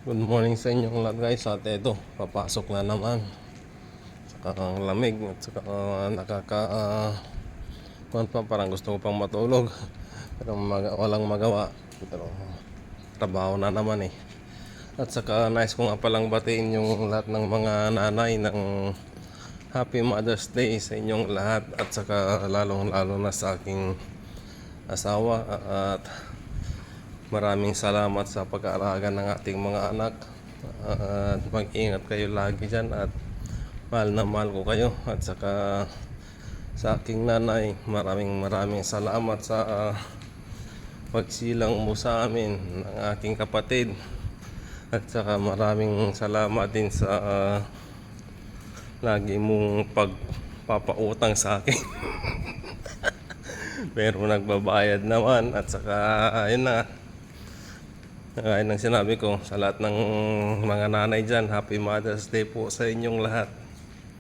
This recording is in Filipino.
Good morning sa inyong lahat guys. At ito, papasok na naman. Saka ang lamig at saka kuwan pa, parang gusto ko pang matulog. Pero walang magawa. Pero trabaho na naman eh. At saka nice ko nga palang batiin yung lahat ng mga nanay ng Happy Mother's Day sa inyong lahat. At saka lalong lalo na sa aking asawa. At maraming salamat sa pag-aalaga ng ating mga anak. At mag-ingat kayo lagi dyan. At mahal na mahal ko kayo. At saka sa aking nanay, maraming salamat sa pagsilang mo sa amin ng aking kapatid. At saka maraming salamat din sa lagi mong pagpapautang sa akin. Pero nagbabayad naman. At saka ayun na, gaya ng sinabi ko sa lahat ng mga nanay dyan, Happy Mother's Day po sa inyong lahat.